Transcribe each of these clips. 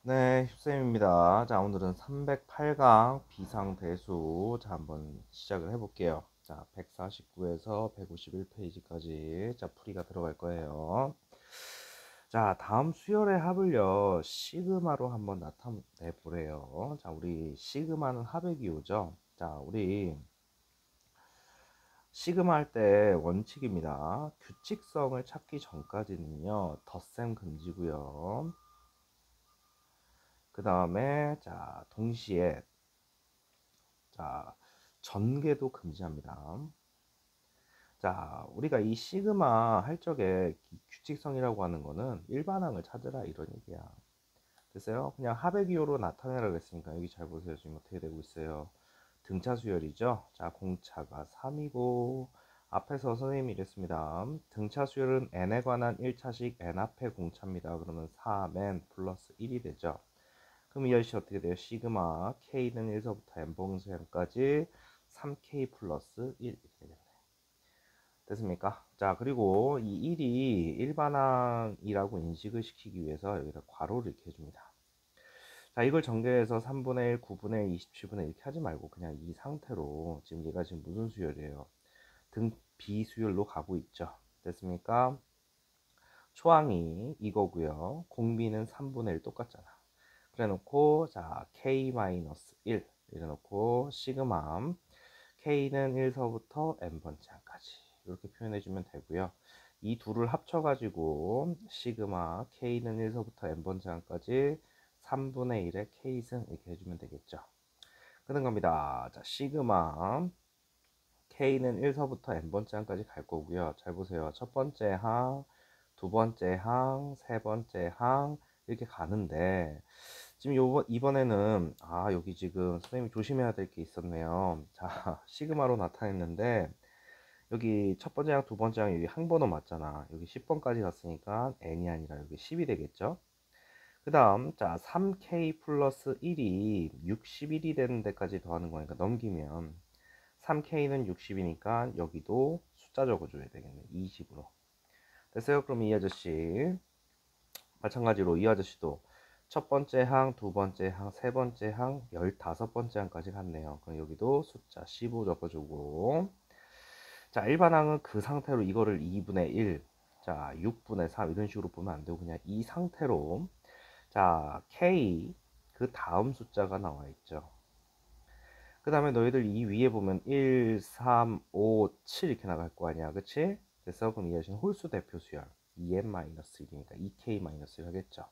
네, 휴쌤입니다. 자, 오늘은 308강 비상대수. 자, 한번 시작을 해볼게요. 자, 149에서 151페이지까지. 자, 풀이가 들어갈 거예요. 자, 다음 수열의 합을요, 시그마로 한번 나타내 보래요. 자, 우리 시그마는 합의 기호죠. 자, 우리 시그마 할 때 원칙입니다. 규칙성을 찾기 전까지는요, 덧셈 금지고요. 그 다음에, 자, 동시에 자, 전개도 금지합니다. 자, 우리가 이 시그마 할 적에 규칙성이라고 하는 거는 일반항을 찾으라 이런 얘기야. 됐어요? 그냥 합의 기호로 나타내라 그랬으니까 여기 잘 보세요. 지금 어떻게 되고 있어요? 등차 수열이죠? 자, 공차가 3이고 앞에서 선생님이 이랬습니다. 등차 수열은 n에 관한 1차식 n 앞의 공차입니다. 그러면 4n 플러스 1이 되죠. 그럼 이 아저씨 어떻게 돼요? 시그마 k는 1서부터 n봉쇄까지 3k 플러스 1 이렇게 되겠네. 됐습니까? 자, 그리고 이 1이 일반항이라고 인식을 시키기 위해서 여기다 괄호를 이렇게 해줍니다. 자, 이걸 전개해서 3분의 1, 9분의 1, 27분의 1 이렇게 하지 말고 그냥 이 상태로 지금 얘가 지금 무슨 수열이에요? 등 비수열로 가고 있죠. 됐습니까? 초항이 이거고요. 공비는 3분의 1 똑같잖아. 그래 놓고 자 k-1 이래 놓고 시그마 k는 1서부터 n번째 항까지 이렇게 표현해 주면 되고요. 이 둘을 합쳐 가지고 시그마 k는 1서부터 n번째 항까지 3분의 1의 k승 이렇게 해주면 되겠죠. 그런 겁니다. 자, 시그마 k는 1서부터 n번째 항까지 갈 거고요. 잘 보세요. 첫 번째 항, 두 번째 항, 세 번째 항 이렇게 가는데 지금 이번에는 여기 지금 선생님이 조심해야 될 게 있었네요. 자, 시그마로 나타냈는데 여기 첫 번째 항, 두 번째 항 여기 항번호 맞잖아. 여기 10번까지 갔으니까 n이 아니라 여기 10이 되겠죠. 그 다음 자 3k 플러스 1이 61이 되는 데까지 더하는 거니까 넘기면 3k는 60이니까 여기도 숫자 적어줘야 되겠네. 20으로. 됐어요? 그럼 이 아저씨 마찬가지로 이 아저씨도 첫 번째 항, 두 번째 항, 세 번째 항, 15번째 항까지 갔네요. 그럼 여기도 숫자 15 적어주고 자, 일반 항은 그 상태로 이거를 2분의 1, 자, 6분의 3 이런 식으로 보면 안 되고 그냥 이 상태로 자, K 그 다음 숫자가 나와 있죠. 그 다음에 너희들 이 위에 보면 1, 3, 5, 7 이렇게 나갈 거 아니야. 그치? 됐어? 그럼 이 아저씨는 홀수 대표 수열 2n-1이니까 2k-1 하겠죠.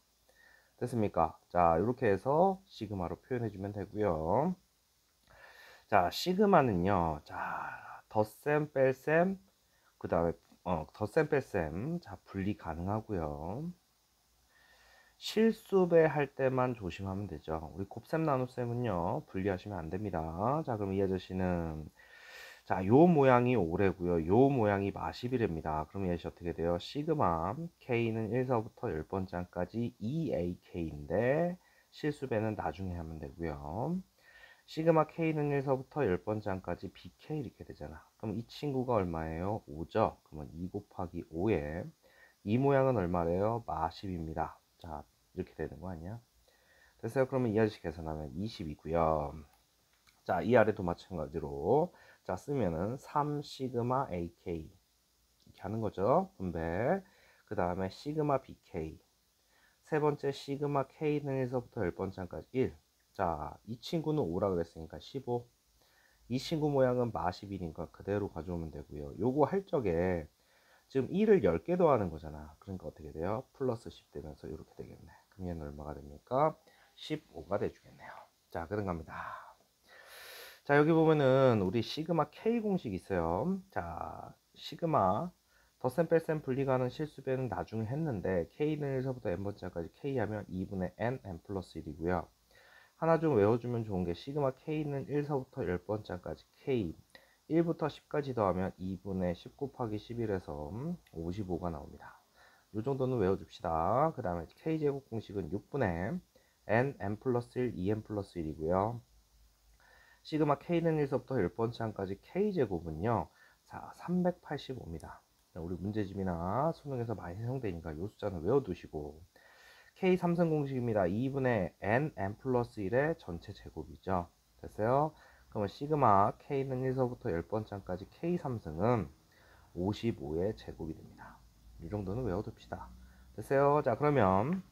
됐습니까? 자, 이렇게 해서 시그마로 표현해 주면 되고요. 자, 시그마는요. 자, 덧셈, 뺄셈, 그 다음에 덧셈, 뺄셈. 자, 분리 가능하고요. 실수배 할 때만 조심하면 되죠. 우리 곱셈, 나눗셈은요. 분리하시면 안 됩니다. 자, 그럼 이 아저씨는 자, 요 모양이 5래고요. 요 모양이 마십이랍니다. 그럼 이 아저씨 어떻게 돼요? 시그마 K는 1서부터 10번째 항까지 2AK인데 실수배는 나중에 하면 되고요. 시그마 K는 1서부터 10번째 항까지 BK 이렇게 되잖아. 그럼 이 친구가 얼마예요? 5죠? 그러면 2 곱하기 5에 이 모양은 얼마래요? 마십입니다. 자, 이렇게 되는 거 아니야? 됐어요? 그러면 이 아저씨 계산하면 20이고요. 자, 이 아래도 마찬가지로 자, 쓰면은 3 시그마 AK 이렇게 하는 거죠. 분배. 그 다음에 시그마 BK. 세 번째 시그마 K는 1서부터 10번째까지 1. 자, 이 친구는 5라 그랬으니까 15. 이 친구 모양은 마십이니까 그대로 가져오면 되고요. 요거 할 적에 지금 1을 10개 더하는 거잖아. 그러니까 어떻게 돼요? 플러스 10 되면서 이렇게 되겠네. 그럼 얘는 얼마가 됩니까? 15가 돼주겠네요. 자, 그런 겁니다. 자, 여기 보면은 우리 시그마 K 공식 있어요. 자, 시그마 덧셈 뺄셈 분리가는 실수배는 나중에 했는데 K는 1서부터 n번째까지 K 하면 2분의 n 플러스 1이고요. 하나 좀 외워주면 좋은 게 시그마 K는 1서부터 10번째까지 K 1부터 10까지 더하면 2분의 10 곱하기 11에서 55가 나옵니다. 이 정도는 외워줍시다. 그 다음에 K제곱 공식은 6분의 n 플러스 1, 2n 플러스 1이고요. 시그마 K는 1서부터 10번째 항까지 K제곱은요. 자, 385입니다. 우리 문제집이나 수능에서 많이 사용되니까 이 숫자는 외워두시고 K 삼승 공식입니다. 2분의 n 플러스 1의 전체 제곱이죠. 됐어요? 그러면 시그마 K는 1서부터 10번째까지 K 삼승은 55의 제곱이 됩니다. 이 정도는 외워둡시다. 됐어요? 자, 그러면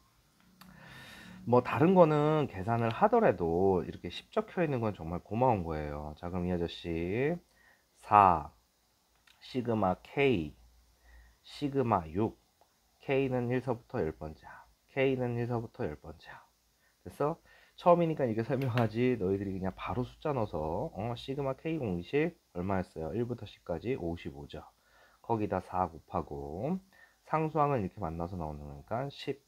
뭐 다른 거는 계산을 하더라도 이렇게 10 적혀 있는 건 정말 고마운 거예요. 자, 그럼 이 아저씨 4 시그마 K 시그마 6 K는 1서부터 10번째야. K는 1서부터 10번째야. 됐어? 처음이니까 이렇게 설명하지. 너희들이 그냥 바로 숫자 넣어서 시그마 K 공식 얼마였어요? 1부터 10까지 55죠. 거기다 4 곱하고 상수항은 이렇게 만나서 나오는 거니까 10,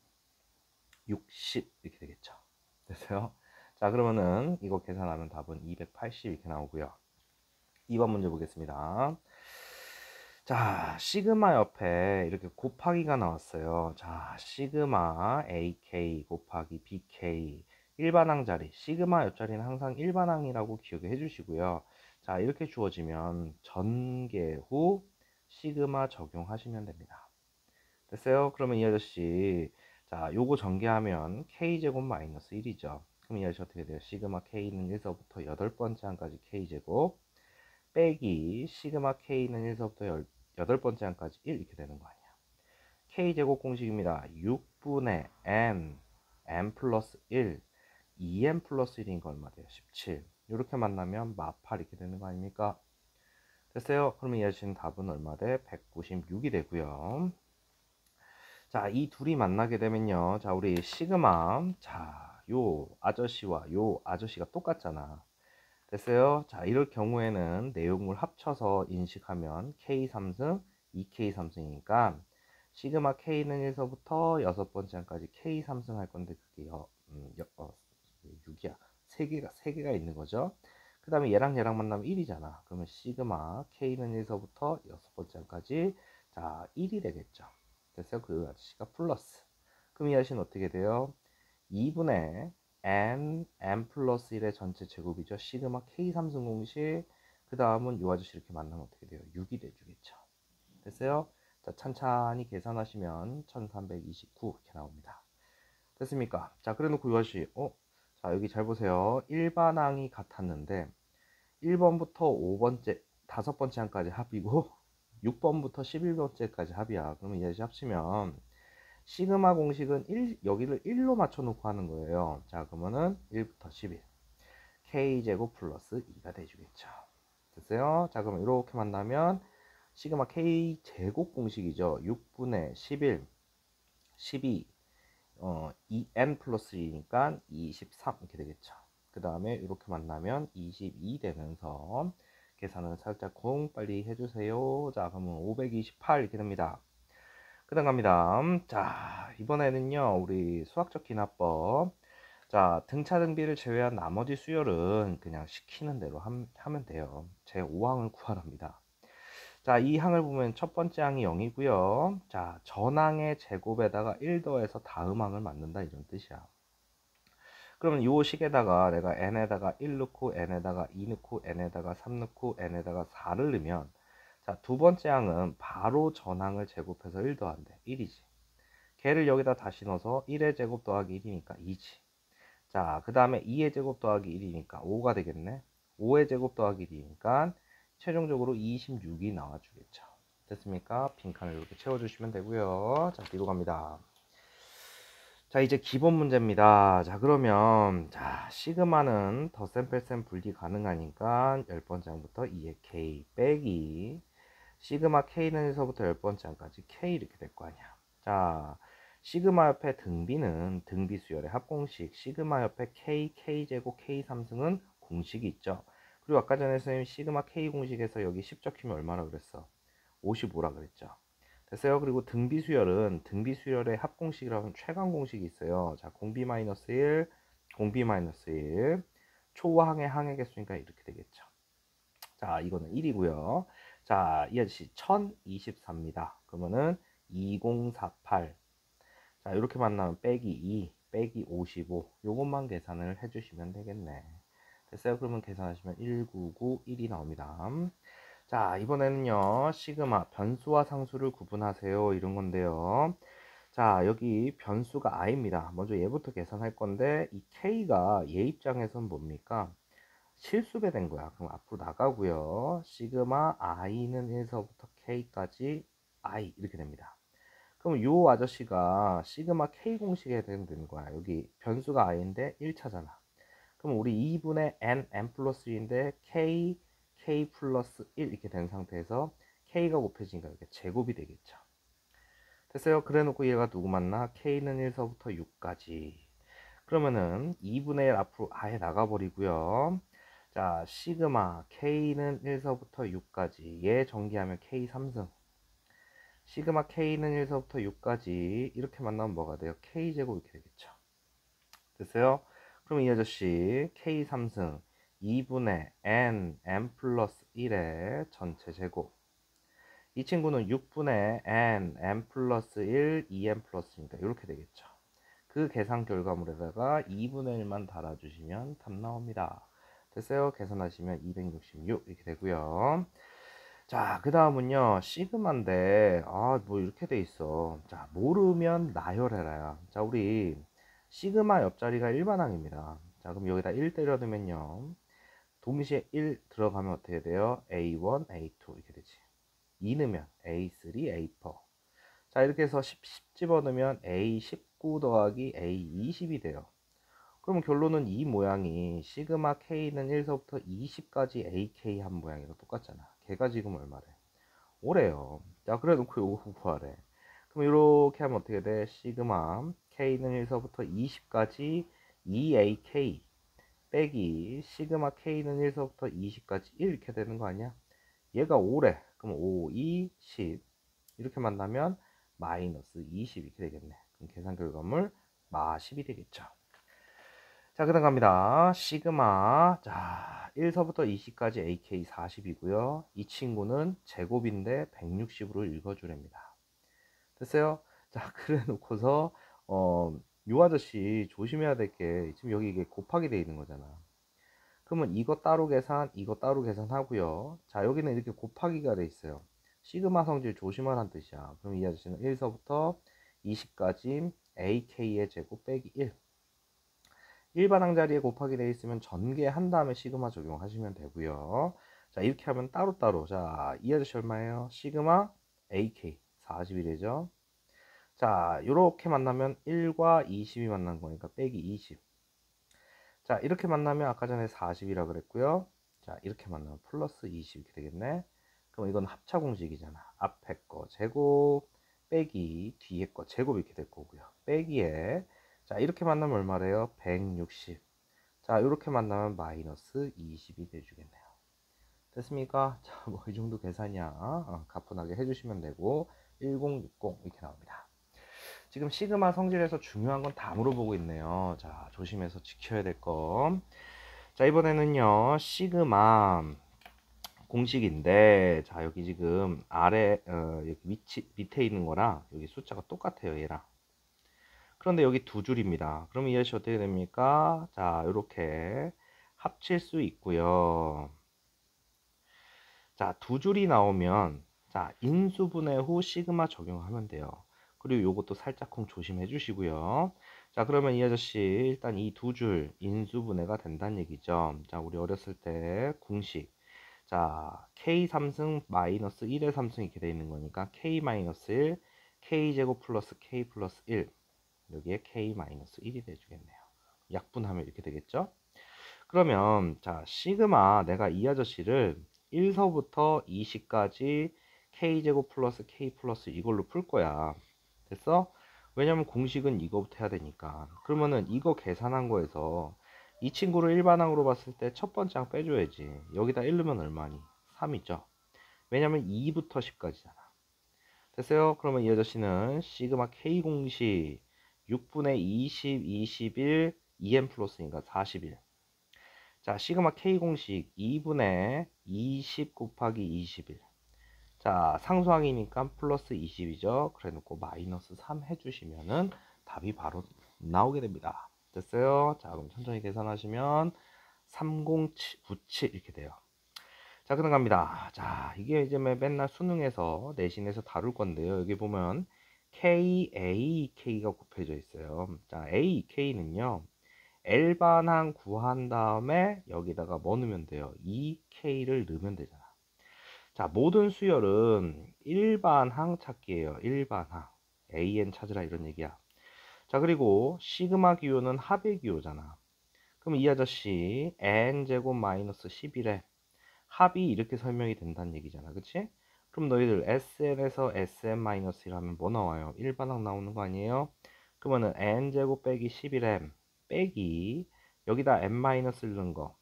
60 이렇게 되겠죠. 됐어요? 자, 그러면은 이거 계산하면 답은 280 이렇게 나오고요. 2번 문제 보겠습니다. 자, 시그마 옆에 이렇게 곱하기가 나왔어요. 자, 시그마 AK 곱하기 BK 일반항 자리, 시그마 옆자리는 항상 일반항이라고 기억해 주시고요. 자, 이렇게 주어지면 전개 후 시그마 적용하시면 됩니다. 됐어요? 그러면 이 아저씨, 자, 요거 전개하면 K제곱 마이너스 1이죠. 그럼 이 아저씨 어떻게 돼요? 시그마 K는 1서부터 8번째 항까지 K제곱 빼기 시그마 K는 1서부터 8번째 항까지 1 이렇게 되는 거 아니야. K제곱 공식입니다. 6분의 n 플러스 1 2n 플러스 1인 거 얼마 돼요? 17. 이렇게 만나면 마8 이렇게 되는 거 아닙니까? 됐어요? 그러면 이 아저씨는 답은 얼마 돼? 196이 되고요. 자, 이 둘이 만나게 되면요. 자, 우리 시그마. 자, 요 아저씨와 요 아저씨가 똑같잖아. 됐어요? 자, 이럴 경우에는 내용물 합쳐서 인식하면 K 삼승, 2K 삼승이니까 시그마 K는 1서부터 6번째까지 K 삼승 할 건데 그게 6이야. 3개가 있는 거죠. 그 다음에 얘랑 만나면 1이잖아. 그러면 시그마 K는 1서부터 6번째까지 자, 1이 되겠죠. 됐어요? 그 아저씨가 플러스. 그럼 이 아저씨는 어떻게 돼요? 2분의 n 플러스 1의 전체 제곱이죠. 시그마 K 삼승 공식. 그 다음은 이 아저씨 이렇게 만나면 어떻게 돼요? 6이 돼주겠죠. 됐어요? 자, 찬찬히 계산하시면 1329 이렇게 나옵니다. 됐습니까? 자, 그래 놓고 이 아저씨, 자, 여기 잘 보세요. 일반항이 같았는데 1번부터 5번째, 5번째 항까지 합이고 6번부터 11번째까지 합이야. 그러면 이 아저씨 합치면 시그마 공식은 1, 여기를 1로 맞춰놓고 하는 거예요. 자, 그러면은 1부터 11 K제곱 플러스 2가 돼주겠죠. 됐어요? 자, 그럼 이렇게 만나면 시그마 K제곱 공식이죠. 6분의 11 12 2n 플러스 2니까 23 이렇게 되겠죠. 그 다음에 이렇게 만나면 22 되면서 계산을 살짝 빨리 해주세요. 자, 그러면 528 이렇게 됩니다. 그 다음 갑니다. 자, 이번에는요, 우리 수학적 기납법. 자, 등차 등비를 제외한 나머지 수열은 그냥 시키는 대로 하면 돼요. 제 5항을 구하랍니다. 자, 이 항을 보면 첫 번째 항이 0이고요. 자, 전항의 제곱에다가 1 더해서 다음 항을 만든다 이런 뜻이야. 그러면 요 식에다가 내가 n에다가 1 넣고 n에다가 2 넣고 n에다가 3 넣고 n에다가 4를 넣으면 자, 두 번째 항은 바로 전항을 제곱해서 1 더한대. 1이지. 걔를 여기다 다시 넣어서 1의 제곱 더하기 1이니까 2지. 자, 그 다음에 2의 제곱 더하기 1이니까 5가 되겠네. 5의 제곱 더하기 1이니까 최종적으로 26이 나와주겠죠. 됐습니까? 빈칸을 이렇게 채워주시면 되고요. 자, 뒤로 갑니다. 자, 이제 기본 문제입니다. 자, 그러면 자, 시그마는 덧셈 뺄셈 분리 가능하니까 10번째 항부터 2의 K 빼기 시그마 K는 1서부터 10번째 항까지 K 이렇게 될 거 아니야. 자, 시그마 옆에 등비는 등비 수열의 합공식 시그마 옆에 K, K제곱, K 삼승은 공식이 있죠. 그리고 아까 전에 선생님 시그마 K 공식에서 여기 10 적히면 얼마나 그랬어? 55라 그랬죠. 됐어요? 그리고 등비 수열은 등비 수열의 합공식이라고 하면 최강 공식이 있어요. 자, 공비-1, 공비-1 초항의 항의 개수니까 이렇게 되겠죠. 자, 이거는 1이고요. 자, 이 아저씨 1024입니다. 그러면은 2048. 자, 이렇게 만나면 빼기 2, 빼기 55. 요것만 계산을 해주시면 되겠네. 됐어요? 그러면 계산하시면 1991이 나옵니다. 자, 이번에는요, 시그마, 변수와 상수를 구분하세요. 이런 건데요. 자, 여기 변수가 i입니다. 먼저 얘부터 계산할 건데 이 k가 얘 입장에선 뭡니까? 실수배 된 거야. 그럼 앞으로 나가고요. 시그마 i는 1서부터 k까지 i 이렇게 됩니다. 그럼 요 아저씨가 시그마 k 공식에 되는 거야. 여기 변수가 i인데 1차잖아. 그럼 우리 2분의 n 플러스 1인데 k 플러스 1 이렇게 된 상태에서 k가 곱해지니까 이렇게 제곱이 되겠죠. 됐어요? 그래 놓고 얘가 누구 맞나? k는 1서부터 6까지. 그러면은 2분의 1 앞으로 아예 나가버리고요. 자, 시그마 k는 1서부터 6까지. 얘 전개하면 k 3승. 시그마 k는 1서부터 6까지. 이렇게 만나면 뭐가 돼요? k제곱 이렇게 되겠죠. 됐어요? 그럼 이 아저씨 k 3승 2분의 n 플러스 1의 전체 제곱. 이 친구는 6분의 n 플러스 1 2n 플러스니까 이렇게 되겠죠. 그 계산 결과물에다가 2분의 1만 달아주시면 답 나옵니다. 됐어요? 계산하시면 266 이렇게 되고요. 자, 그 다음은요 시그마인데 뭐 이렇게 돼 있어. 자, 모르면 나열해라야. 자, 우리 시그마 옆자리가 일반항입니다. 자, 그럼 여기다 1 때려두면요 동시에 1 들어가면 어떻게 돼요? A1, A2 이렇게 되지. 2 넣으면 A3, A4. 자, 이렇게 해서 10 집어넣으면 A19 더하기 A20이 돼요. 그러면 결론은 이 모양이 시그마 K는 1서부터 20까지 AK 한 모양이랑 똑같잖아. 걔가 지금 얼마래? 5래요. 자, 그래 놓고 요거 구하래. 그럼 이렇게 하면 어떻게 돼? 시그마 K는 1서부터 20까지 2AK 빼기 시그마 K는 1서부터 20까지 1 이렇게 되는 거 아니야? 얘가 5래. 그럼 5, 2, 10 이렇게 만나면 마이너스 20 이렇게 되겠네. 그럼 계산 결과물 마 10이 되겠죠. 자, 그 다음 갑니다. 시그마. 자, 1서부터 20까지 AK 40이고요. 이 친구는 제곱인데 160으로 읽어주랍니다. 됐어요? 자, 그래 놓고서, 요 아저씨 조심해야 될 게, 지금 여기 이게 곱하기 되어 있는 거잖아. 그러면 이거 따로 계산, 이거 따로 계산하고요. 자, 여기는 이렇게 곱하기가 돼 있어요. 시그마 성질 조심하란 뜻이야. 그럼 이 아저씨는 1서부터 20까지 AK의 제곱 빼기 1. 일반항 자리에 곱하기 되어 있으면 전개한 다음에 시그마 적용하시면 되고요. 자, 이렇게 하면 따로따로. 자, 이 아저씨 얼마예요? 시그마 AK 40이 되죠. 자, 이렇게 만나면 1과 20이 만난 거니까 빼기 20. 자, 이렇게 만나면 아까 전에 40이라 그랬고요. 자, 이렇게 만나면 플러스 20 이렇게 되겠네. 그럼 이건 합차 공식이잖아. 앞에 거 제곱 빼기 뒤에 거 제곱 이렇게 될 거고요. 빼기에 자, 이렇게 만나면 얼마래요? 160. 자, 이렇게 만나면 마이너스 20이 돼주겠네요. 됐습니까? 자, 뭐 이 정도 계산이야. 가뿐하게 해주시면 되고 1060 이렇게 나옵니다. 지금 시그마 성질에서 중요한 건 다 물어보고 있네요. 자, 조심해서 지켜야 될 거. 자, 이번에는요 시그마 공식인데, 자, 여기 지금 아래 여기 밑에 있는 거랑 여기 숫자가 똑같아요, 얘랑. 그런데 여기 두 줄입니다. 그럼 이 아저씨 어떻게 됩니까? 자, 이렇게 합칠 수 있고요. 자, 두 줄이 나오면 자, 인수분해 후 시그마 적용하면 돼요. 그리고 요것도 살짝쿵 조심해 주시고요. 자, 그러면 이 아저씨 일단 이 두 줄 인수분해가 된다는 얘기죠. 자, 우리 어렸을 때 공식. 자, k 3승 마이너스 1의 3승 이렇게 되어 있는 거니까 k 마이너스 1, k제곱 플러스 k 플러스 1. 여기에 k 마이너스 1이 돼주겠네요. 약분하면 이렇게 되겠죠. 그러면 자, 시그마 내가 이 아저씨를 1서부터 20까지 k제곱 플러스 k 플러스 이걸로 풀 거야. 됐어? 왜냐면 공식은 이거부터 해야 되니까. 그러면은 이거 계산한 거에서 이 친구를 일반항으로 봤을 때 첫 번째 항 빼줘야지. 여기다 1 넣으면 얼마니? 3이죠. 왜냐면 2부터 10까지잖아. 됐어요? 그러면 이 아저씨는 시그마 k 공식 6분의 20, 21, 2n 플러스니까 41. 자, 시그마 K 공식 2분의 20 곱하기 21. 자, 상수항이니까 플러스 20이죠. 그래 놓고 마이너스 3 해주시면은 답이 바로 나오게 됩니다. 됐어요? 자, 그럼 천천히 계산하시면 3097 이렇게 돼요. 자, 그럼 갑니다. 자, 이게 이제 맨날 수능에서 내신에서 다룰 건데요. 여기 보면 KAK가 곱해져 있어요. 자, AK는요. L반항 구한 다음에 여기다가 뭐 넣으면 돼요? 2K를 넣으면 되잖아. 자, 모든 수열은 일반항 찾기예요. 일반항. AN 찾으라 이런 얘기야. 자, 그리고 시그마 기호는 합의 기호잖아. 그럼 이 아저씨 n제곱 마이너스 11에 합이 이렇게 설명이 된다는 얘기잖아. 그치? 그럼 너희들 SN에서 SM-1 하면 뭐 나와요? 일반항 나오는 거 아니에요? 그러면은 n제곱 빼기 11m 빼기 여기다 n-를 넣은 거.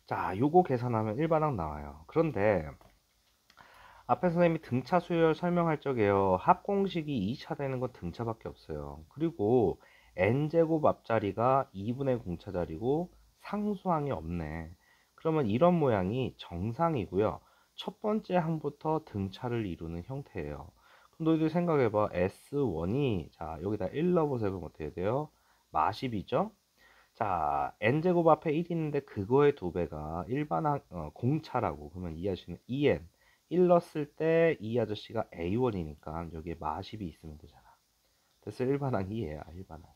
자, 요거 계산하면 일반항 나와요. 그런데 앞에 선생님이 등차 수열 설명할 적에요. 합공식이 2차 되는 건 등차밖에 없어요. 그리고 n제곱 앞자리가 2분의 공차 자리고 상수항이 없네. 그러면 이런 모양이 정상이고요. 첫 번째 항부터 등차를 이루는 형태예요. 그럼 너희들 생각해봐. S1이 자 여기다 1 넣어보세요. 그럼 어떻게 돼요? 마십이죠? 자 n제곱 앞에 1이 있는데 그거의 2배가 일반항 공차라고. 그러면 이 아저씨는 2n 1 넣었을 때 이 아저씨가 A1이니까 여기에 마십이 있으면 되잖아. 됐어? 일반항이 얘야. 일반항.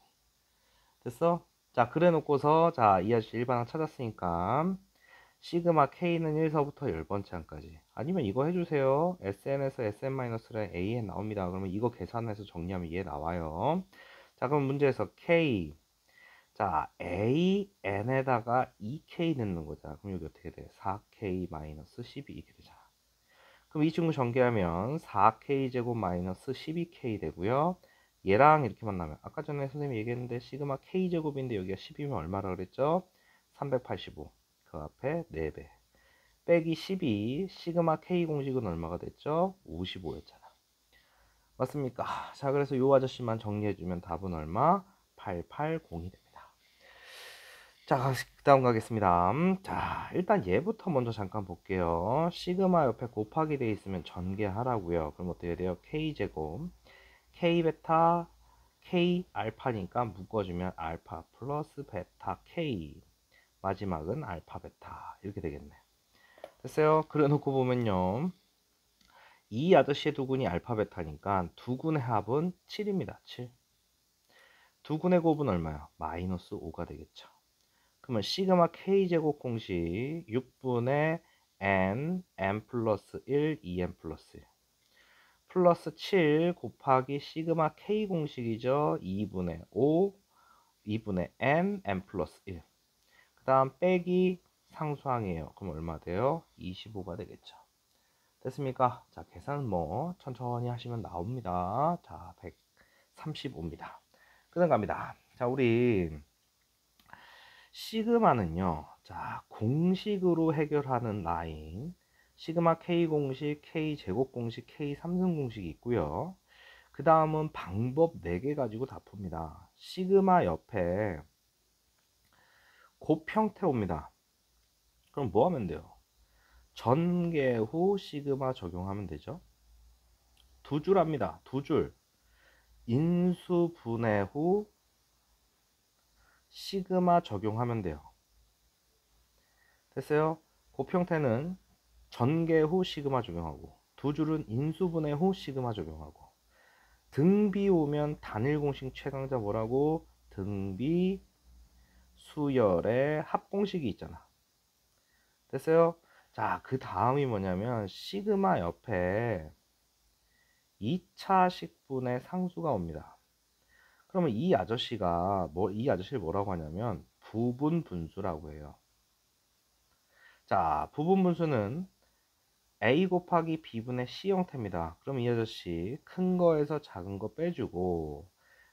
됐어? 자 그래 놓고서 자 이 아저씨 일반항 찾았으니까 시그마 K는 1서부터 10번째 항까지. 아니면 이거 해주세요. SN에서 SM-랑 AN 나옵니다. 그러면 이거 계산해서 정리하면 얘 나와요. 자 그럼 문제에서 K 자 AN에다가 2K 넣는 거잖아. 그럼 여기 어떻게 돼? 4K-12 이렇게 되잖아. 그럼 이 친구 전개하면 4K 제곱 마이너스 12K 되고요. 얘랑 이렇게 만나면 아까 전에 선생님이 얘기했는데 시그마 K 제곱인데 여기가 10이면 얼마라 그랬죠? 385. 그 앞에 4배. 빼기 12 시그마 K 공식은 얼마가 됐죠? 55였잖아. 맞습니까? 자 그래서 요 아저씨만 정리해주면 답은 얼마? 880이 됩니다. 자, 그 다음 가겠습니다. 자, 일단 얘부터 먼저 잠깐 볼게요. 시그마 옆에 곱하기 되어 있으면 전개하라고요. 그럼 어떻게 돼요? K제곱, K베타, K 알파니까 묶어주면 알파 플러스 베타 K. 마지막은 알파 베타. 이렇게 되겠네. 됐어요? 그래 놓고 보면요. 이 아저씨의 두근이 알파 베타니까 두근의 합은 7입니다. 7. 두근의 곱은 얼마요? 마이너스 5가 되겠죠. 그러면 시그마 K제곱 공식 6분의 n 플러스 1, 2n 플러스 1 플러스 7 곱하기 시그마 K 공식이죠. 2분의 5, 2분의 n 플러스 1. 그 다음 빼기 상수항이에요. 그럼 얼마 돼요? 25가 되겠죠. 됐습니까? 자, 계산 뭐 천천히 하시면 나옵니다. 자, 135입니다. 그 다음 갑니다. 자, 우리 시그마는요. 자, 공식으로 해결하는 라인. 시그마 K 공식, K 제곱 공식, K 3승 공식이 있고요. 그 다음은 방법 4개 가지고 다 풉니다. 시그마 옆에 곱 형태 옵니다. 그럼 뭐 하면 돼요? 전개 후 시그마 적용하면 되죠. 두 줄 합니다. 두 줄. 인수 분해 후 시그마 적용하면 돼요. 됐어요? 곱 형태는 전개 후 시그마 적용하고 두 줄은 인수분해 후 시그마 적용하고 등비 오면 단일 공식 최강자 뭐라고? 등비 수열의 합공식이 있잖아. 됐어요? 자, 그 다음이 뭐냐면 시그마 옆에 2차 식분의 상수가 옵니다. 그러면 이 아저씨가 이 아저씨를 뭐라고 하냐면 부분 분수라고 해요. 자, 부분 분수는 A 곱하기 B분의 C 형태입니다. 그럼 이 아저씨 큰 거에서 작은 거 빼주고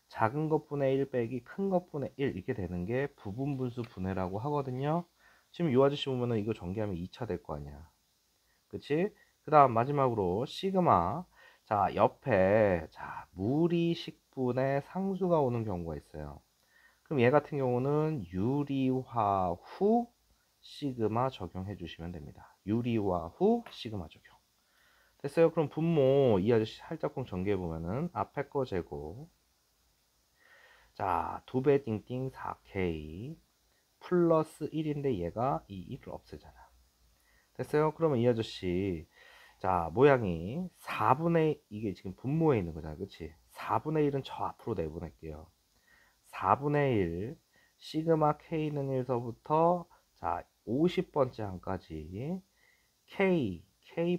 작은 것분의 1 빼기 큰 것분의 1 이렇게 되는 게 부분 분수 분해라고 하거든요. 지금 이 아저씨 보면은 이거 전개하면 2차 될 거 아니야. 그치? 그 다음 마지막으로 시그마. 자, 옆에 자 무리식분의 상수가 오는 경우가 있어요. 그럼 얘 같은 경우는 유리화 후 시그마 적용해 주시면 됩니다. 유리화 후 시그마 적용. 됐어요? 그럼 분모 이 아저씨 살짝쿵 전개해 보면은 앞에 거 제곱. 자, 2배 띵띵 4K 플러스 1인데 얘가 이 1을 없애잖아. 됐어요? 그러면 이 아저씨 자, 모양이 4분의, 이게 지금 분모에 있는 거잖아. 그치? 4분의 1은 저 앞으로 내보낼게요. 4분의 1, 시그마 K는 1서부터, 자, 50번째 항까지, K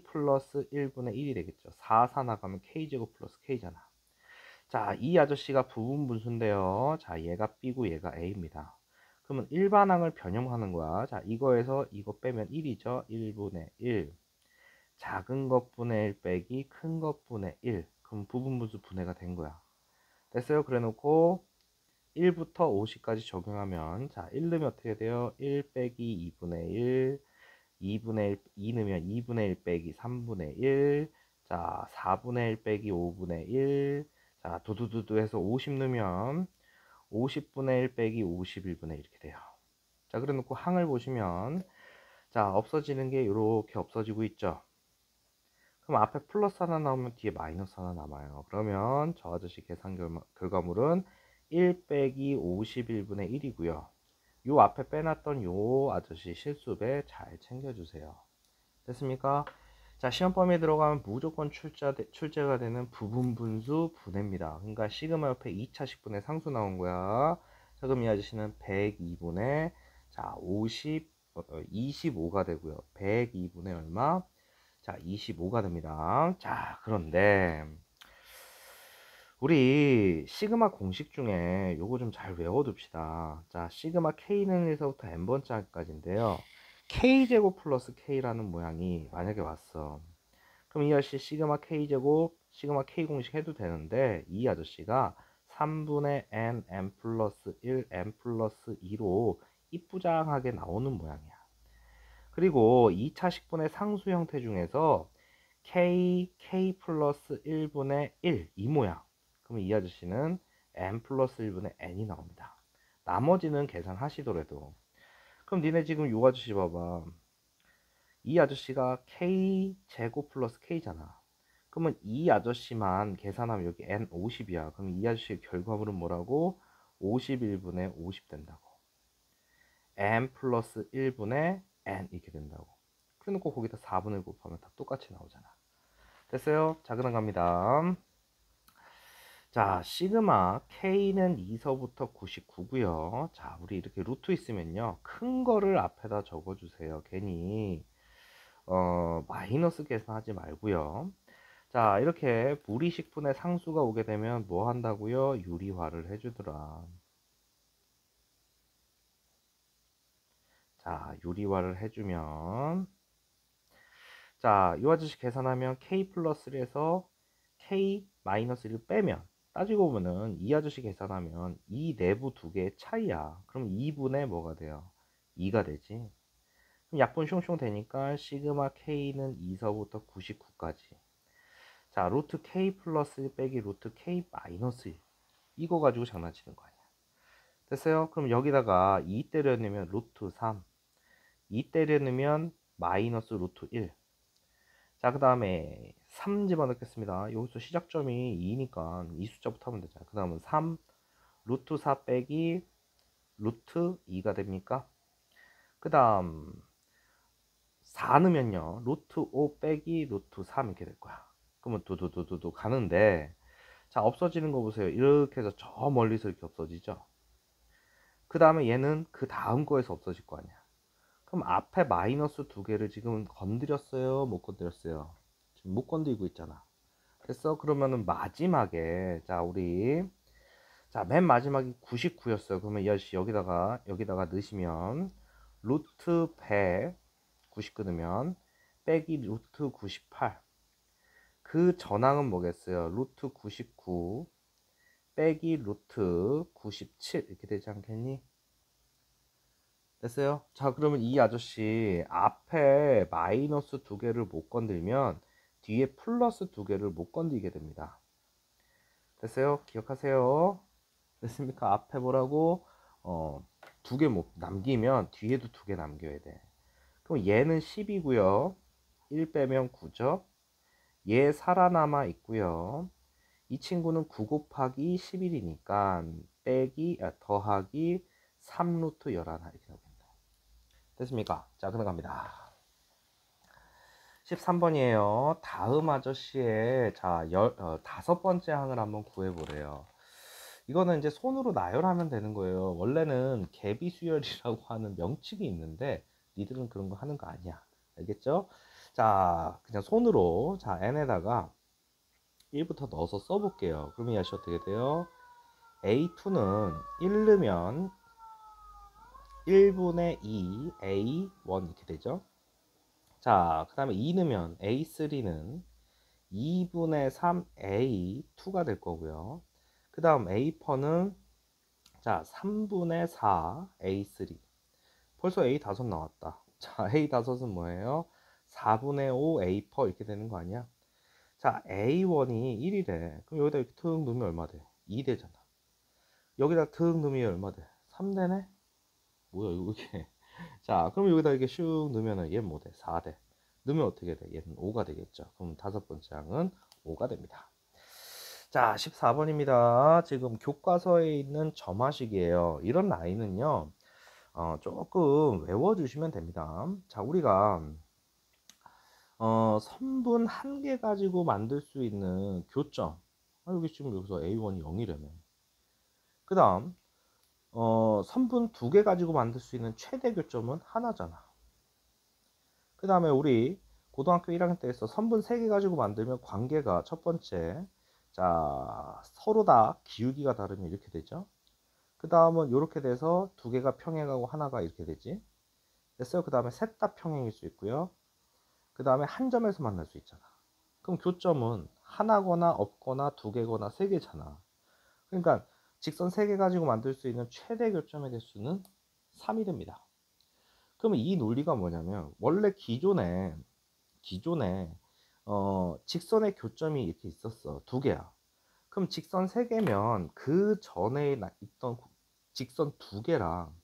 플러스 1분의 1이 되겠죠. 4, 4 나가면 K제곱 플러스 K잖아. 자, 이 아저씨가 부분 분수인데요. 자, 얘가 B고 얘가 A입니다. 그러면 일반항을 변형하는 거야. 자, 이거에서 이거 빼면 1이죠. 1분의 1. 작은 것분의 1 빼기 큰 것분의 1. 그럼 부분분수 분해가 된 거야. 됐어요? 그래 놓고 1부터 50까지 적용하면, 자, 1 넣으면 어떻게 돼요? 1 빼기 2분의 1, 2분의 1, 2 넣으면 2분의 1 빼기 3분의 1, 자, 4분의 1 빼기 5분의 1, 자, 두두두두 해서 50 넣으면 50분의 1 빼기 51분의 1 이렇게 돼요. 자, 그래 놓고 항을 보시면, 자, 없어지는 게 이렇게 없어지고 있죠. 그럼 앞에 플러스 하나 나오면 뒤에 마이너스 하나 남아요. 그러면 저 아저씨 계산 결과물은 1 빼기 51분의 1이고요. 요 앞에 빼놨던 요 아저씨 실수배 잘 챙겨주세요. 됐습니까? 자, 시험 범위에 들어가면 무조건 출제가 되는 부분 분수 분해입니다. 그러니까 시그마 옆에 2차식분의 상수 나온 거야. 자, 그럼 이 아저씨는 102분의, 자, 25가 되고요. 102분의 얼마? 자, 25가 됩니다. 자, 그런데 우리 시그마 공식 중에 요거 좀 잘 외워둡시다. 자, 시그마 K는 1서부터 n번째까지인데요. K제곱 플러스 K라는 모양이 만약에 왔어. 그럼 이 아저씨 시그마 K제곱, 시그마 K 공식 해도 되는데, 이 아저씨가 3분의 n 플러스 1, n 플러스 2로 이쁘장하게 나오는 모양이야. 그리고 2차 식분의 상수 형태 중에서 K 플러스 1분의 1, 이 모양. 그러면 이 아저씨는 n 플러스 1분의 n이 나옵니다. 나머지는 계산하시더라도. 그럼 니네 지금 이 아저씨 봐봐. 이 아저씨가 K 제곱 플러스 K잖아. 그러면 이 아저씨만 계산하면 여기 n 50이야. 그럼 이 아저씨의 결과물은 뭐라고? 51분의 50 된다고. n 플러스 1분의 n 이렇게 된다고. 그래놓고 거기다 4분의 1 곱하면 다 똑같이 나오잖아. 됐어요? 자, 그럼 갑니다. 자, 시그마 K는 2서부터 99고요. 자, 우리 이렇게 루트 있으면요, 큰 거를 앞에다 적어주세요. 괜히 마이너스 계산하지 말고요. 자, 이렇게 무리식분의 상수가 오게 되면 뭐 한다고요? 유리화를 해주더라. 자, 유리화를 해주면, 자, 이 아저씨 계산하면 K 플러스 1에서 K 마이너스 1을 빼면, 따지고 보면은 이 아저씨 계산하면 이 내부 두 개의 차이야. 그럼 2분의 뭐가 돼요? 2가 되지. 그럼 약분 숑숑 되니까 시그마 K는 2서부터 99까지. 자, 루트 K 플러스 1 빼기 루트 K 마이너스 1. 이거 가지고 장난치는 거 아니야. 됐어요? 그럼 여기다가 2 때려 넣으면 루트 3. 2 때려 넣으면 마이너스 루트 1. 자, 그 다음에 3 집어넣겠습니다. 여기서 시작점이 2니까 이 숫자부터 하면 되잖아. 그 다음은 3 루트 4 빼기 루트 2가 됩니까? 그 다음 4 넣으면요, 루트 5 빼기 루트 3 이렇게 될 거야. 그러면 두두두두두 가는데, 자, 없어지는 거 보세요. 이렇게 해서 저 멀리서 이렇게 없어지죠. 그 다음에 얘는 그 다음 거에서 없어질 거 아니야. 그럼 앞에 마이너스 두 개를 지금 건드렸어요? 못 건드렸어요? 지금 못 건드리고 있잖아. 됐어? 그러면은 마지막에, 자, 우리, 자, 맨 마지막이 99였어요. 그러면 이 아저씨 여기다가 넣으시면, 루트 100, 90 끊으면, 빼기 루트 98. 그 전항은 뭐겠어요? 루트 99, 빼기 루트 97. 이렇게 되지 않겠니? 됐어요? 자, 그러면 이 아저씨 앞에 마이너스 두 개를 못 건들면 뒤에 플러스 두 개를 못 건드리게 됩니다. 됐어요? 기억하세요? 됐습니까? 앞에 뭐라고? 두 개 못 남기면 뒤에도 두 개 남겨야 돼. 그럼 얘는 10이고요. 1 빼면 9죠. 얘 살아남아 있고요. 이 친구는 9 곱하기 11이니까 더하기 3 루트 11 이렇게 나옵니다. 됐습니까? 자, 그럼 갑니다. 13번이에요. 다음 아저씨의 다섯 번째 항을 한번 구해보래요. 이거는 이제 손으로 나열하면 되는 거예요. 원래는 개비수열이라고 하는 명칭이 있는데 니들은 그런 거 하는 거 아니야. 알겠죠? 자, 그냥 손으로 n에다가 1부터 넣어서 써볼게요. 그러면 이 아저씨 어떻게 돼요? A2는 1 넣으면 1분의 2 A1 이렇게 되죠. 자, 그 다음에 2 넣으면 A3는 2분의 3 A2가 될 거고요. 그 다음 A4는 3분의 4 A3. 벌써 A5 나왔다. 자, A5은 뭐예요? 4분의 5 A4 이렇게 되는 거 아니야? 자, A1이 1이래. 그럼 여기다 이렇게 툭 넣으면 얼마 돼? 2 되잖아. 여기다 툭 넣으면 얼마 돼? 3 되네? 뭐야, 이게. 자, 그럼 여기다 이렇게 슉 넣으면은 얘는 뭐 돼? 4 돼. 넣으면 어떻게 돼? 얘는 5가 되겠죠. 그럼 다섯 번째 항은 5가 됩니다. 자, 14번입니다. 지금 교과서에 있는 점화식이에요. 이런 라인은요, 조금 외워주시면 됩니다. 자, 우리가 선분 한 개 가지고 만들 수 있는 교점. 여기 지금 여기서 A1이 0이라며. 그 다음 선분 두 개 가지고 만들 수 있는 최대 교점은 하나잖아. 그 다음에 우리 고등학교 1학년 때에서 선분 3개 가지고 만들면 관계가 첫 번째, 서로 다 기울기가 다르면 이렇게 되죠. 그 다음은 이렇게 돼서 두 개가 평행하고 하나가 이렇게 되지. 됐어요. 그 다음에 셋 다 평행일 수 있고요. 그 다음에 한 점에서 만날 수 있잖아. 그럼 교점은 하나거나 없거나 두 개거나 세 개잖아. 그러니까 직선 3개 가지고 만들 수 있는 최대 교점의 개수는 3이 됩니다. 그러면 이 논리가 뭐냐면 원래 기존에 직선의 교점이 이렇게 있었어. 두 개야. 그럼 직선 3개면 그 전에 있던 직선 두 개랑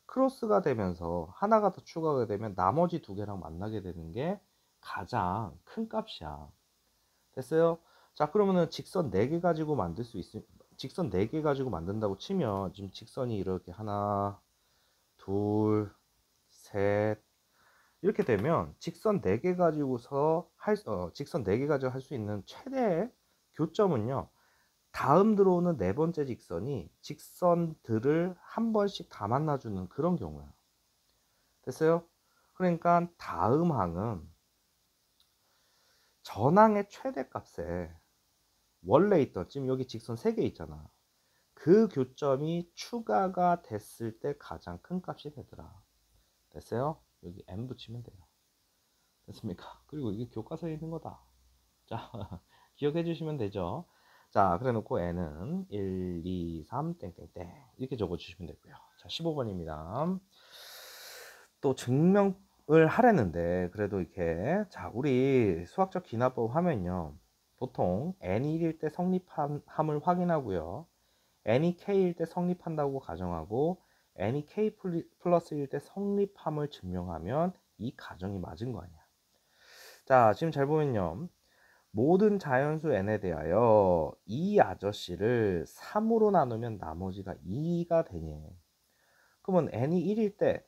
크로스가 되면서 하나가 더 추가가 되면 나머지 두 개랑 만나게 되는 게 가장 큰 값이야. 됐어요? 자, 그러면은 직선 4개 가지고 만들 수 있으면 직선 4개 가지고 만든다고 치면 지금 직선이 이렇게 하나, 둘, 셋 이렇게 되면 직선 4개 가지고서 직선 4개 가지고 할 수 있는 최대 교점은요. 다음 들어오는 네 번째 직선이 직선들을 한 번씩 다 만나주는 그런 경우야. 됐어요? 그러니까 다음 항은 전항의 최대값에 원래 있던 지금 여기 직선 3개 있잖아. 그 교점이 추가가 됐을 때 가장 큰 값이 되더라. 됐어요? 여기 n 붙이면 돼요. 됐습니까? 그리고 이게 교과서에 있는 거다. 자, 기억해 주시면 되죠. 자, 그래 놓고 n은 1, 2, 3, 땡땡땡 이렇게 적어 주시면 되고요. 자, 15번입니다. 또 증명을 하려는데 그래도 이렇게 우리 수학적 기납법 하면요. 보통 n이 1일 때 성립함을 확인하고요. n이 k일 때 성립한다고 가정하고 n이 k 플러스일 때 성립함을 증명하면 이 가정이 맞은 거 아니야. 자, 지금 잘 보면요. 모든 자연수 n에 대하여 이 아저씨를 3으로 나누면 나머지가 2가 되니. 그러면 n이 1일 때,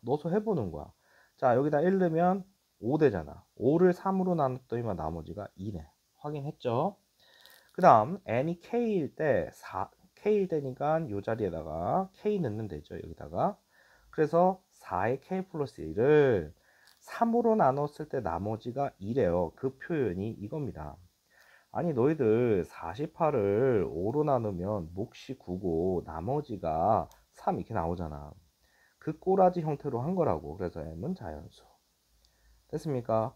넣어서 해보는 거야. 자, 여기다 1 넣으면 5 되잖아. 5를 3으로 나눴더니 나머지가 2네. 확인했죠? 그 다음, n이 k일 때, k일 때니까 이 자리에다가 k 넣는 되죠. 여기다가. 그래서 4의 k 플러스 1을 3으로 나눴을 때 나머지가 2래요. 그 표현이 이겁니다. 아니 너희들 48을 5로 나누면 몫이 9고 나머지가 3 이렇게 나오잖아. 그 꼬라지 형태로 한 거라고. 그래서 m은 자연수. 됐습니까?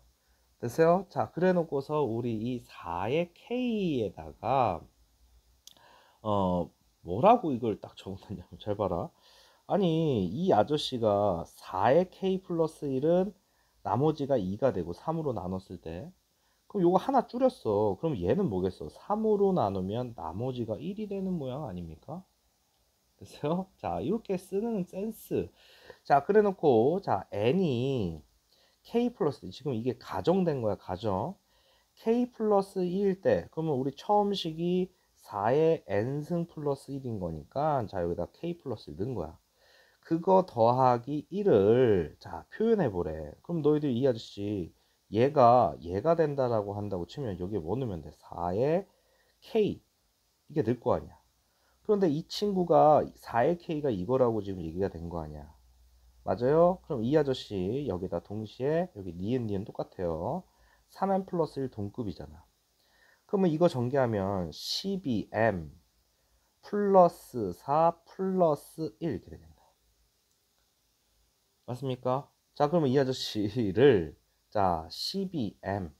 됐어요? 자, 그래 놓고서 우리 이 4의 k에다가 뭐라고 이걸 딱 적어놨냐면 잘 봐라. 아니 이 아저씨가 4의 k 플러스 1은 나머지가 2가 되고 3으로 나눴을 때 그럼 요거 하나 줄였어. 그럼 얘는 뭐겠어? 3으로 나누면 나머지가 1이 되는 모양 아닙니까? 됐어요? 자, 이렇게 쓰는 센스. 자, 그래 놓고 n이 k 플러스 지금 이게 가정된 거야. 가정. k 플러스 1일 때 그러면 우리 처음 식이 4의 n승 플러스 1인 거니까 여기다 k 플러스 1 넣은 거야. 그거 더하기 1을 표현해 보래. 그럼 너희들 이 아저씨 얘가 된다라고 한다고 치면 여기에 뭐 넣으면 돼? 4의 K 이게 될 거 아니야. 그런데 이 친구가 4의 K가 이거라고 지금 얘기가 된 거 아니야. 맞아요? 그럼 이 아저씨 여기다 동시에 여기 니은 똑같아요. 3m 플러스 1 동급이잖아. 그러면 이거 전개하면 12m 플러스 4 플러스 1 이렇게 되겠네. 맞습니까? 자, 그러면 이 아저씨를 자 12m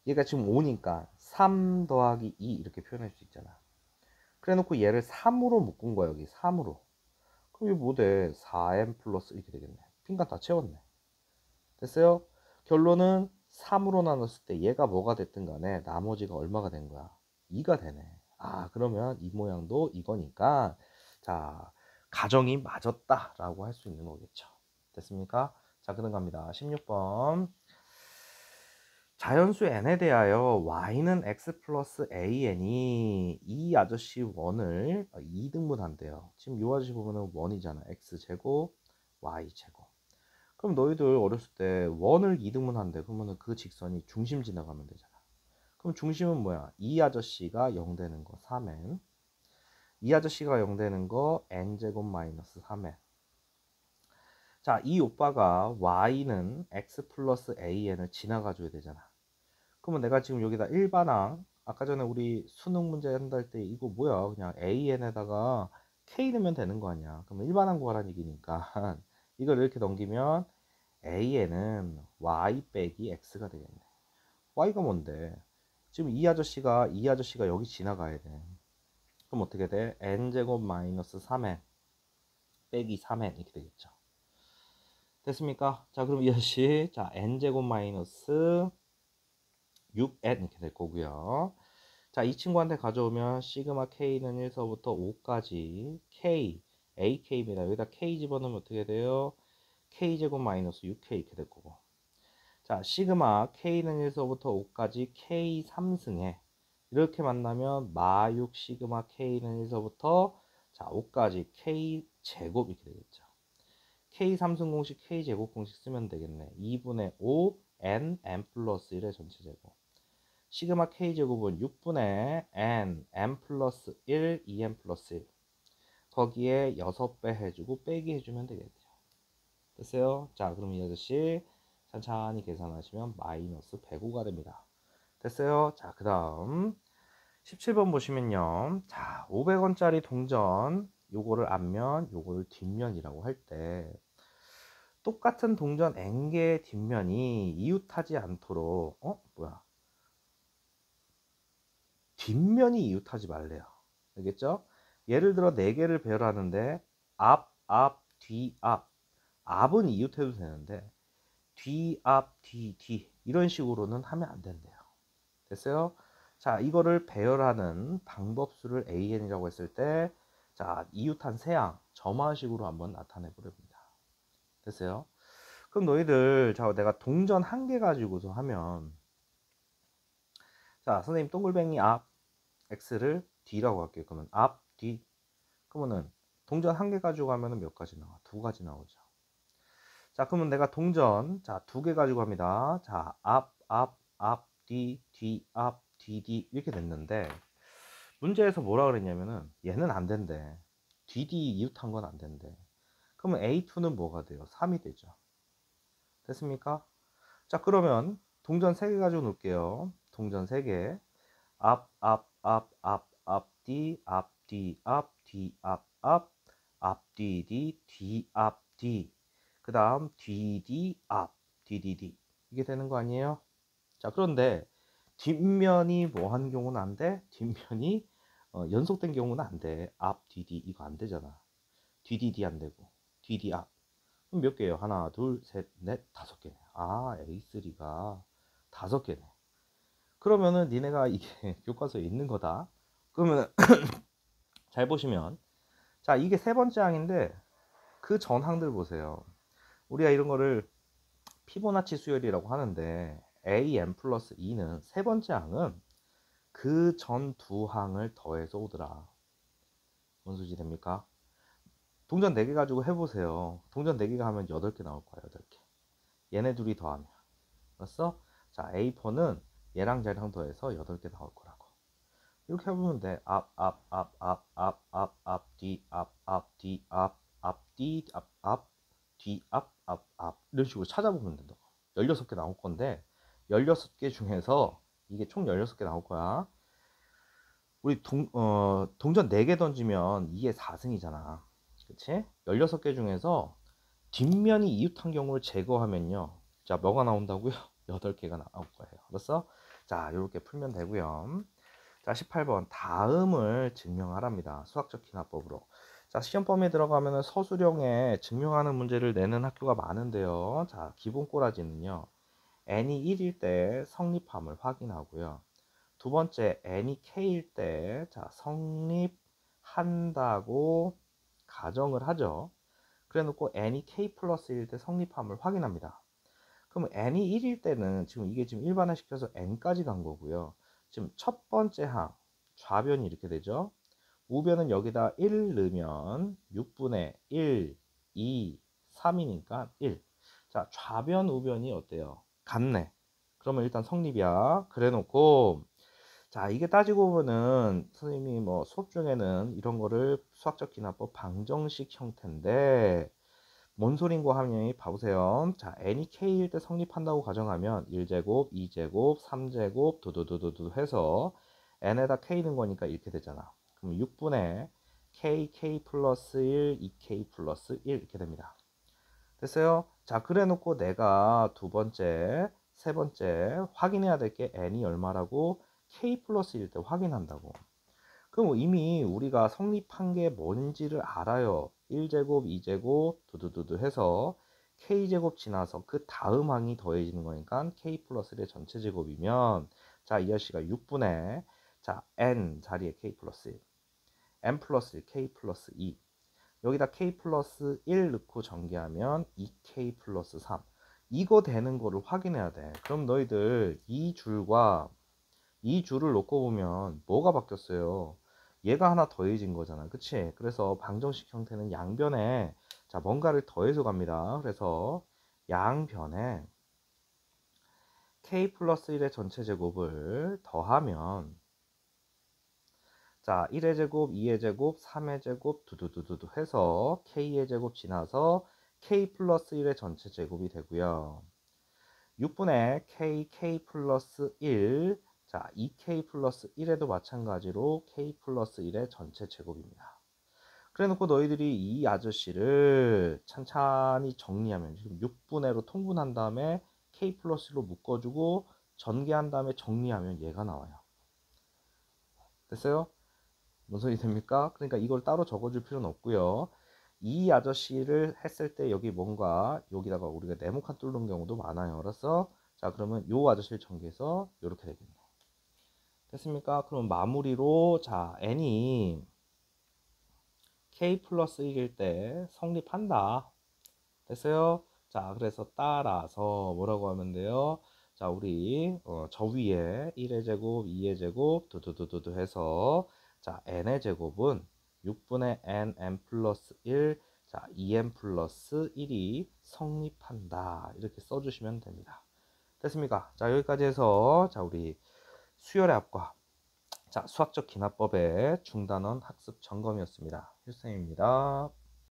얘가 지금 5니까 3 더하기 2 이렇게 표현할 수 있잖아. 그래 놓고 얘를 3으로 묶은 거야. 여기 3으로. 그럼 이게 뭐 돼? 4m 플러스 이렇게 되겠네. 빈칸 다 채웠네. 됐어요? 결론은 3으로 나눴을 때 얘가 뭐가 됐든 간에 나머지가 얼마가 된 거야? 2가 되네. 아, 그러면 이 모양도 이거니까 자, 가정이 맞았다라고 할 수 있는 거겠죠. 됐습니까? 자, 그럼 갑니다. 16번. 자연수 n에 대하여 y는 x 플러스 an이 이 아저씨 원을 2등분한대요. 지금 이 아저씨 보면은 원이잖아. x제곱, y제곱. 그럼 너희들 어렸을 때 원을 2등분한대. 그러면은 그 직선이 중심 지나가면 되잖아. 그럼 중심은 뭐야? 이 아저씨가 0 되는 거 3n. 이 아저씨가 0 되는 거 n제곱 마이너스 3n. 자, 이 오빠가 y는 x 플러스 an을 지나가 줘야 되잖아. 그러면 내가 지금 여기다 일반항 아까 전에 우리 수능 문제 한다 때 이거 뭐야? 그냥 an에다가 k 넣으면 되는 거 아니야. 그러면 일반항 구하라는 얘기니까 이걸 이렇게 넘기면 an은 y 빼기 x가 되겠네. y가 뭔데? 지금 이 아저씨가 여기 지나가야 돼. 그럼 어떻게 돼? n제곱 마이너스 3n 빼기 3n 이렇게 되겠죠. 됐습니까? 자, 그럼 이 아저씨 자 n제곱 마이너스 6n 이렇게 될 거고요. 자, 이 친구한테 가져오면 시그마 k는 1서부터 5까지 k, ak입니다. 여기다 k 집어넣으면 어떻게 돼요? k제곱 마이너스 6k 이렇게 될 거고. 자, 시그마 k는 1서부터 5까지 k 3승에 이렇게 만나면 마6 시그마 k는 1서부터 자 5까지 k 제곱 이렇게 되겠죠. k 3승 공식 k 제곱 공식 쓰면 되겠네. 2분의 5 n 플러스 1의 전체 제곱. 시그마 k제곱은 6분의 n 플러스 1 2n 플러스 1 거기에 6배 해주고 빼기 해주면 되겠죠. 됐어요? 자, 그럼 이 아저씨 천천히 계산하시면 마이너스 105가 됩니다. 됐어요? 자, 그 다음 17번 보시면요. 자, 500원짜리 동전 요거를 앞면 요거를 뒷면이라고 할 때 똑같은 동전 n개의 뒷면이 이웃하지 않도록 뭐야 뒷면이 이웃하지 말래요. 알겠죠? 예를 들어 4개를 배열하는데 앞, 뒤, 앞. 앞은 이웃해도 되는데 뒤, 앞, 뒤 이런 식으로는 하면 안 된대요. 됐어요? 자, 이거를 배열하는 방법수를 an이라고 했을 때 자, 이웃한 세항 점화식으로 한번 나타내 보렵니다. 됐어요? 그럼 너희들 자, 내가 동전 1개 가지고서 하면 자, 선생님 동글뱅이 앞 x를 d라고 할게요. 그러면 앞, 뒤. 그러면은 동전 1개 가지고 하면은 몇 가지 나와? 2가지 나오죠. 자, 그러면 내가 동전 자, 2개 가지고 합니다. 자, 앞, 뒤, 앞, 뒤 이렇게 됐는데 문제에서 뭐라 그랬냐면은 얘는 안 된대. 뒤 이웃한 건 안 된대. 그러면 A2는 뭐가 돼요? 3이 되죠. 됐습니까? 자, 그러면 동전 3개 가지고 놓을게요. 동전 3개. 앞, 뒤, 앞, 뒤, 앞, 뒤. 그 다음 뒤, 앞, 뒤. 이게 되는 거 아니에요? 자, 그런데 뒷면이 뭐 하는 경우는 안 돼? 뒷면이 연속된 경우는 안 돼. 앞, 뒤 이거 안 되잖아. 뒤 안 되고. 앞. 그럼 몇 개예요? 하나, 둘, 셋, 넷, 5개네. 아, A3가 5개네. 그러면은 니네가 이게 교과서에 있는 거다. 그러면 잘 보시면 자, 이게 세 번째 항인데 그 전 항들 보세요. 우리가 이런 거를 피보나치 수열이라고 하는데 am 플러스 2는 세 번째 항은 그 전 두 항을 더해서 오더라. 뭔 소리 됩니까? 동전 4개 가지고 해보세요. 동전 4개가 하면 8개 나올 거야. 8개. 얘네 둘이 더하면 알았어? 자, A4는 얘랑 쟤랑 더해서 8개 나올 거라고. 이렇게 해보면 돼. 뒤, 뒤, 뒤, 뒤, 이런 식으로 찾아보면 된다. 16개 나올 건데, 16개 중에서 이게 총 16개 나올 거야. 우리 동전 4개 던지면 이게 4승이잖아. 그치? 16개 중에서 뒷면이 이웃한 경우를 제거하면요. 자, 뭐가 나온다고요? 8개가 나올 거예요. 알았어? 자, 이렇게 풀면 되고요. 자, 18번 다음을 증명하랍니다. 수학적 기납법으로. 자, 시험 범위에 들어가면 서술형에 증명하는 문제를 내는 학교가 많은데요. 자, 기본 꼬라지는요. n이 1일 때 성립함을 확인하고요. 두 번째, n이 k일 때 자, 성립한다고 가정을 하죠. 그래 놓고 n이 k 플러스 1일 때 성립함을 확인합니다. 그럼 n이 1일 때는 지금 이게 지금 일반화시켜서 n까지 간 거고요. 지금 첫 번째 항 좌변이 이렇게 되죠. 우변은 여기다 1 넣으면 6분의 1, 2, 3이니까 1. 자, 좌변 우변이 어때요? 같네. 그러면 일단 성립이야. 그래 놓고 자, 이게 따지고 보면은 선생님이 뭐 수업 중에는 이런 거를 수학적 기납법 방정식 형태인데 뭔 소린고 하면 봐보세요. 자, n이 k일 때 성립한다고 가정하면 1제곱, 2제곱, 3제곱 두두두두두 해서 n에다 k 넣은 거니까 이렇게 되잖아. 그럼 6분의 k 플러스 1, 2k 플러스 1 이렇게 됩니다. 됐어요? 자, 그래 놓고 내가 두 번째, 세 번째 확인해야 될 게 n이 얼마라고 k 플러스 1때 확인한다고. 그럼 이미 우리가 성립한 게 뭔지를 알아요. 1제곱, 2제곱, 두두두두 해서 k제곱 지나서 그 다음 항이 더해지는 거니까 k 플러스 1의 전체 제곱이면 자, 이 아씨가 6분의 자, n 자리에 k 플러스 1, n 플러스 1, k 플러스 2 여기다 k 플러스 1 넣고 전개하면 2k 플러스 3 이거 되는 거를 확인해야 돼. 그럼 너희들 이 줄과 이 줄을 놓고 보면 뭐가 바뀌었어요? 얘가 하나 더해진 거잖아. 그치? 그래서 방정식 형태는 양변에 자 뭔가를 더해서 갑니다. 그래서 양변에 k 플러스 1의 전체 제곱을 더하면 자 1의 제곱, 2의 제곱, 3의 제곱 두두두두두 해서 k의 제곱 지나서 k 플러스 1의 전체 제곱이 되고요. 6분의 k 플러스 1 자, 2k 플러스 1에도 마찬가지로 k 플러스 1의 전체 제곱입니다. 그래 놓고 너희들이 이 아저씨를 찬찬히 정리하면 지금 6분의로 통분한 다음에 k 플러스 1로 묶어주고 전개한 다음에 정리하면 얘가 나와요. 됐어요? 뭔 소리 됩니까? 그러니까 이걸 따로 적어줄 필요는 없고요. 이 아저씨를 했을 때 여기 뭔가 여기다가 우리가 네모칸 뚫는 경우도 많아요. 알았어? 자, 그러면 요 아저씨를 전개해서 이렇게 되겠네. 됐습니까? 그럼 마무리로 자 n이 k 플러스 1일 때 성립한다. 됐어요? 자, 그래서 따라서 뭐라고 하면 돼요? 자, 우리 저 위에 1의 제곱, 2의 제곱 두두두두두 해서 자, n의 제곱은 6분의 n 플러스 1 자, 2n 플러스 1이 성립한다. 이렇게 써주시면 됩니다. 됐습니까? 자, 여기까지 해서 자, 우리 수열의 합과 자, 수학적 기납법의 중단원 학습 점검이었습니다. 필쌤입니다.